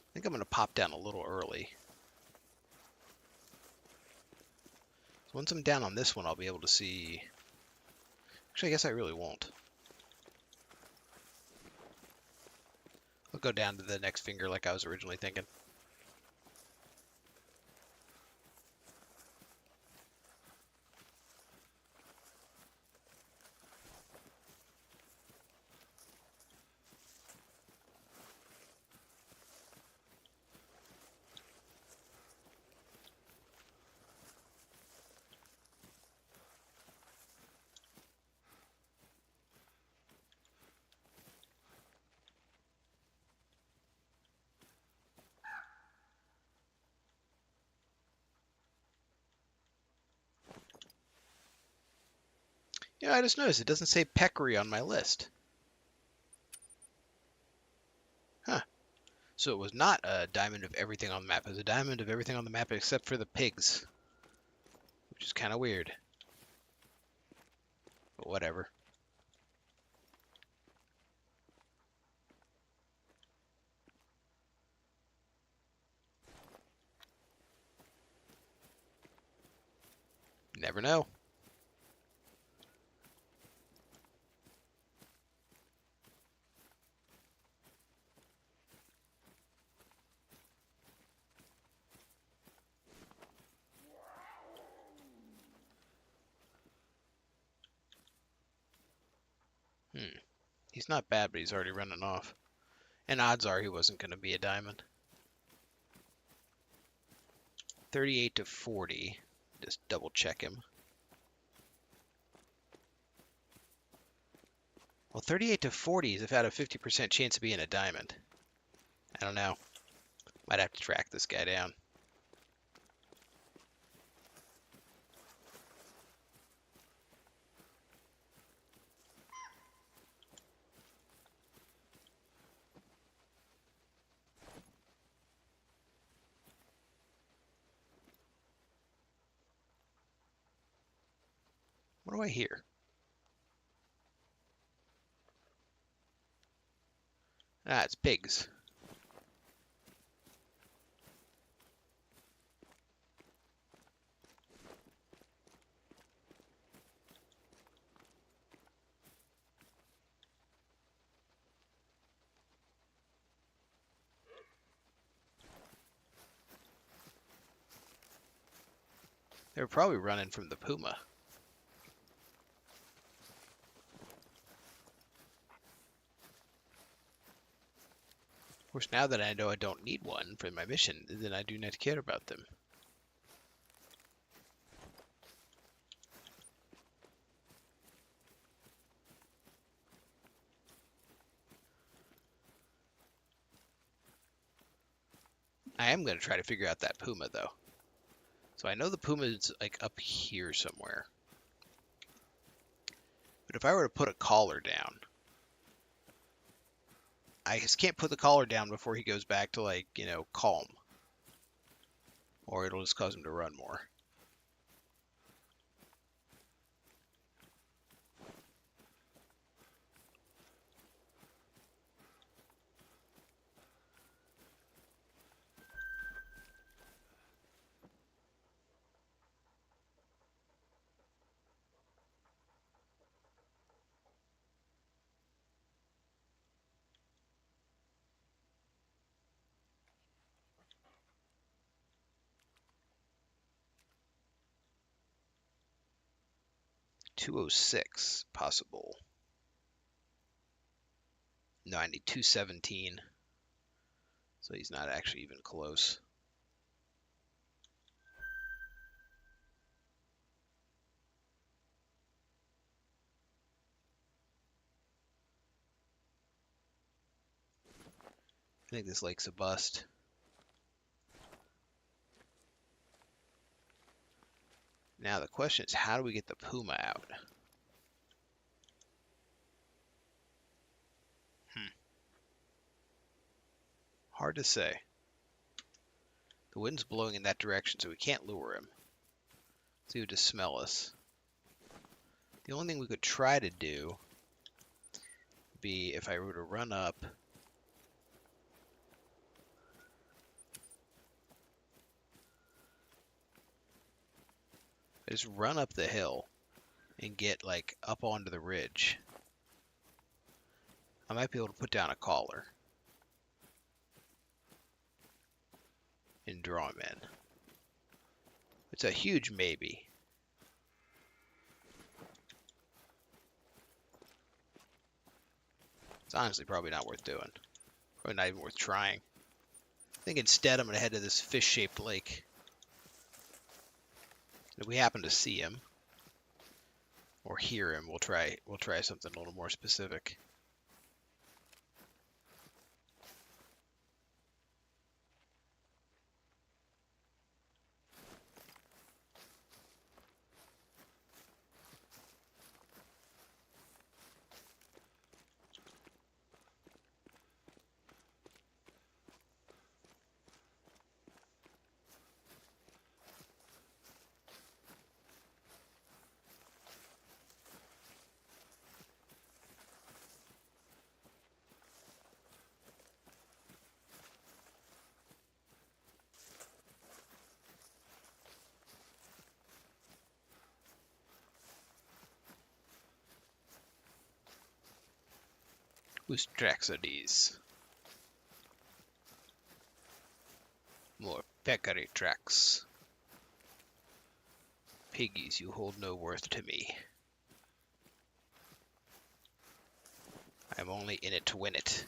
I think I'm going to pop down a little early. So once I'm down on this one, I'll be able to see... Actually, I guess I really won't. I'll go down to the next finger like I was originally thinking. Yeah, I just noticed it doesn't say peccary on my list. So it was not a diamond of everything on the map. It was a diamond of everything on the map except for the pigs. Which is kind of weird. But whatever. Never know. He's not bad, but he's already running off. And odds are he wasn't going to be a diamond. 38 to 40. Just double check him. Well, 38 to 40 is about a 50% chance of being a diamond. I don't know. Might have to track this guy down. What do I hear? Ah, it's pigs. They were probably running from the puma. Of course, now that I know I don't need one for my mission, then I do not care about them. I am going to try to figure out that puma, though. So I know the puma is like up here somewhere. But if I were to put a collar down, I just can't put the collar down before he goes back to, like, you know, calm. Or it'll just cause him to run more. .206 possible. No, I need .217. So he's not actually even close. I think this lake's a bust. Now the question is, how do we get the puma out? Hard to say. The wind's blowing in that direction, so we can't lure him. So he would just smell us. The only thing we could try to do would be if I were to run up. I just run up the hill and get, like, up onto the ridge. I might be able to put down a collar and draw him in. It's a huge maybe. It's honestly probably not worth doing. Probably not even worth trying. I think instead I'm going to head to this fish-shaped lake. If we happen to see him or hear him, we'll try something a little more specific. Whose tracks are these? More peccary tracks. Piggies, you hold no worth to me. I'm only in it to win it.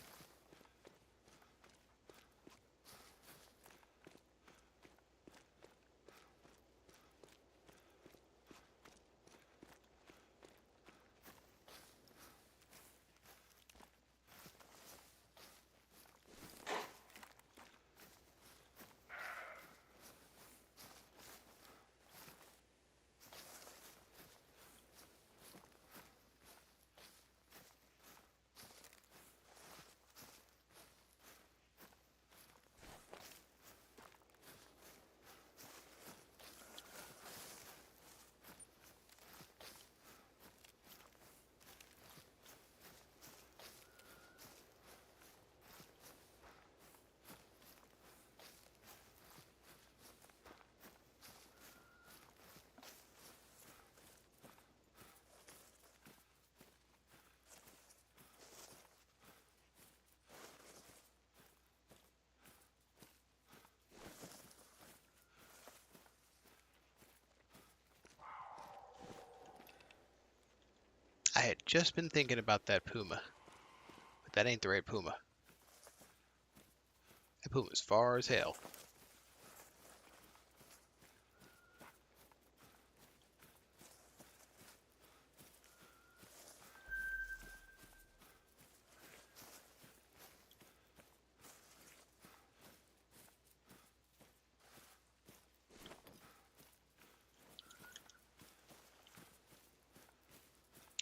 I had just been thinking about that puma, but that ain't the right puma. That puma's far as hell.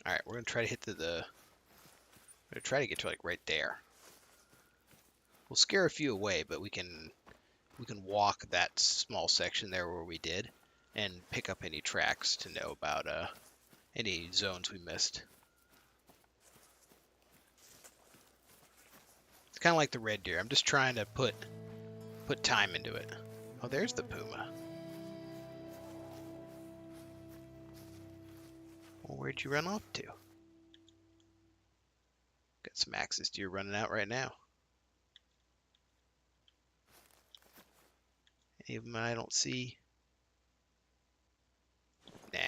Alright, we're gonna try to hit we're gonna try to get to like right there. We'll scare a few away, but we can walk that small section there where we did and pick up any tracks to know about any zones we missed. It's kind of like the red deer. I'm just trying to put time into it. Oh, there's the puma. Well, where'd you run off to? Got some axis deer running out right now. Any of them I don't see? Nah.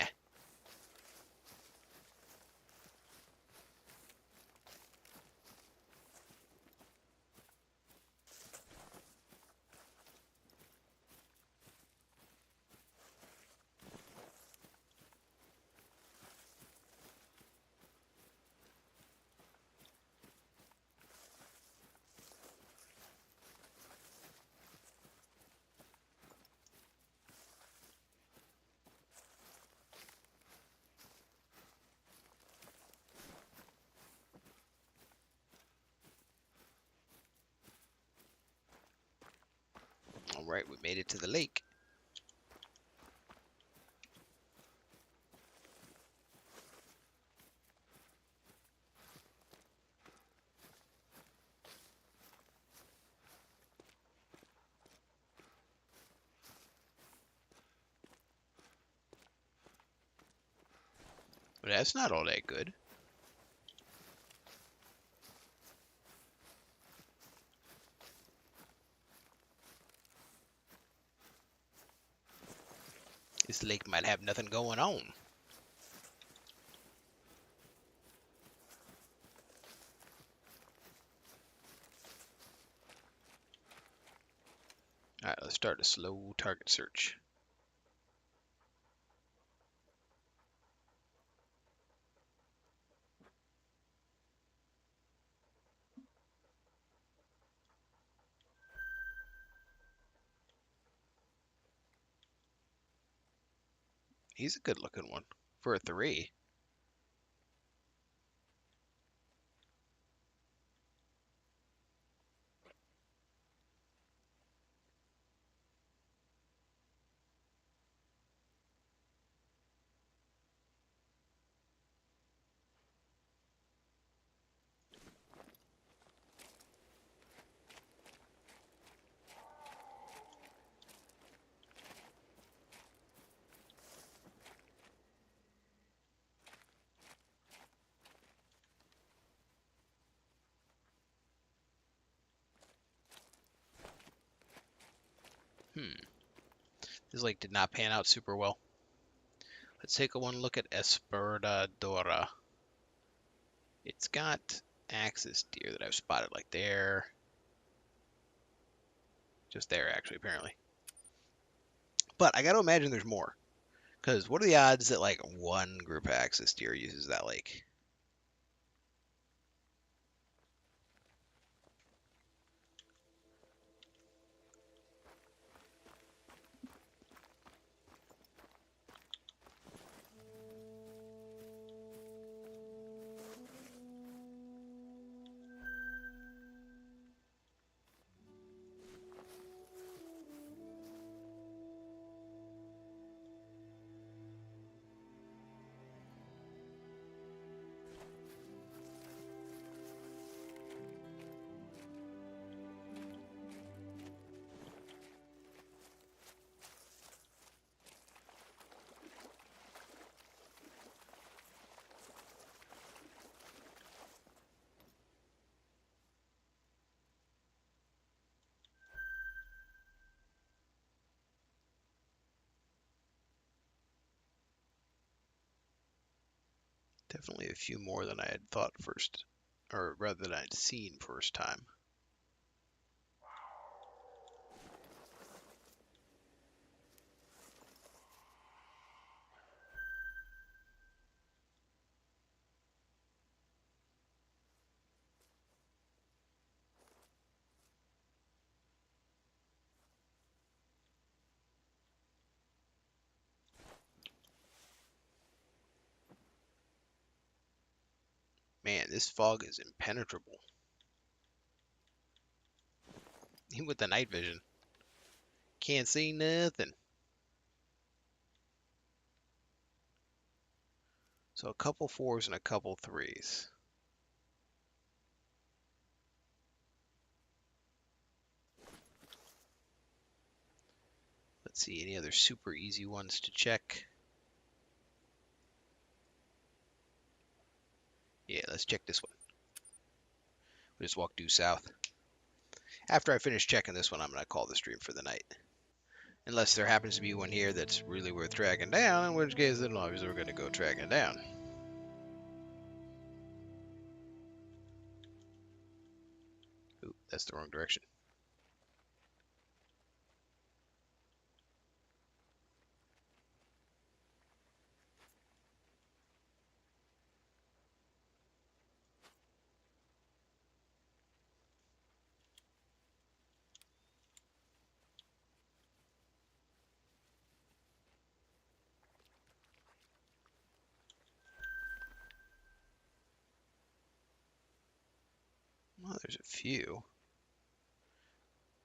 Alright, we made it to the lake. But that's not all that good. This lake might have nothing going on. Alright, let's start a slow target search. He's a good looking one for a 3. This lake did not pan out super well. Let's take a one look at Esperadora. It's got axis deer that I've spotted like there. Just there, actually, apparently. But I gotta imagine there's more. Because what are the odds that like one group of axis deer uses that lake? Definitely a few more than I had thought first, or rather than I'd seen first time. Man, this fog is impenetrable. Even with the night vision. Can't see nothing. So a couple fours and a couple threes. Let's see, any other super easy ones to check? Yeah, let's check this one. We'll just walk due south. After I finish checking this one, I'm going to call the stream for the night. Unless there happens to be one here that's really worth tracking down, in which case then obviously we're going to go track it down. Ooh, that's the wrong direction. Well, there's a few.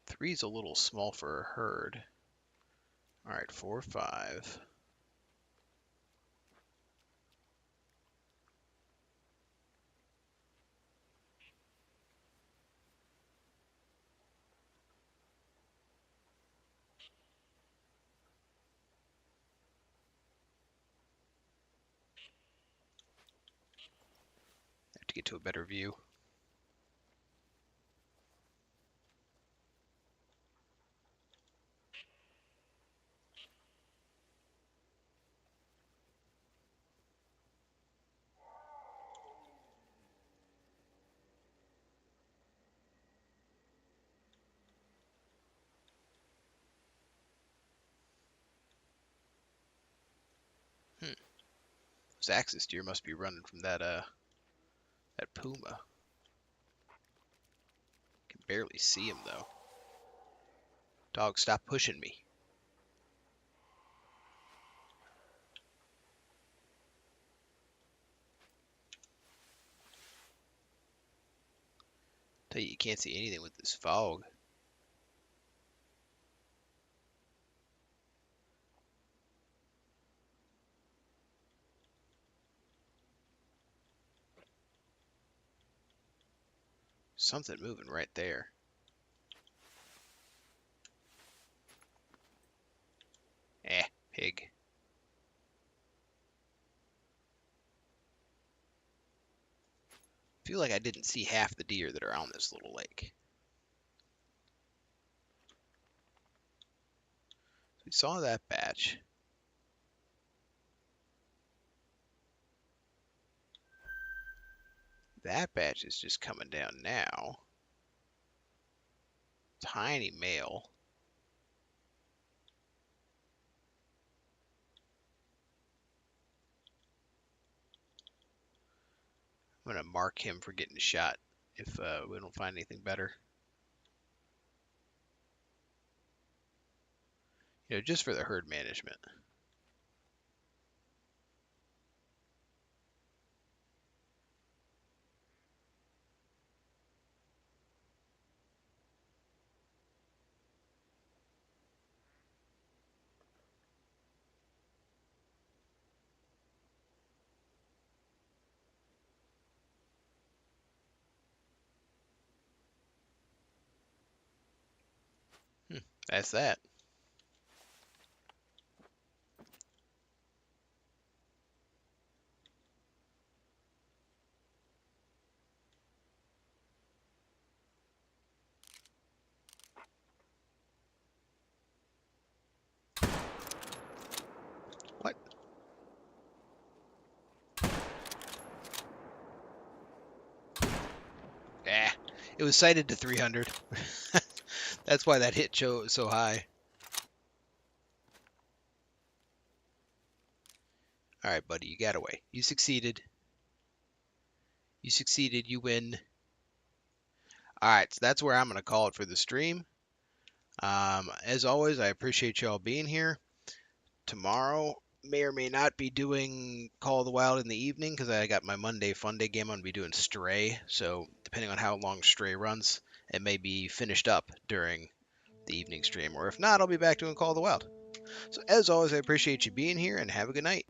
Three's a little small for a herd. All right, 4, 5. Have to get to a better view. Those axis deer must be running from that puma. Can barely see him though. Dog, stop pushing me. Tell you can't see anything with this fog. Something moving right there. Pig. Feel like I didn't see half the deer that are on this little lake. We saw that batch. That batch is just coming down now. Tiny male. I'm going to mark him for getting shot if we don't find anything better. You know, just for the herd management. That's that. What? Ah, it was sighted to 300. That's why that hit was so high. All right, buddy, you got away. You succeeded. You succeeded. You win. All right, so that's where I'm going to call it for the stream. As always, I appreciate y'all being here. Tomorrow may or may not be doing Call of the Wild in the evening because I got my Monday Fun Day game. I'm going to be doing Stray. So depending on how long Stray runs, it may be finished up during the evening stream. Or if not, I'll be back doing Call of the Wild. So as always, I appreciate you being here and have a good night.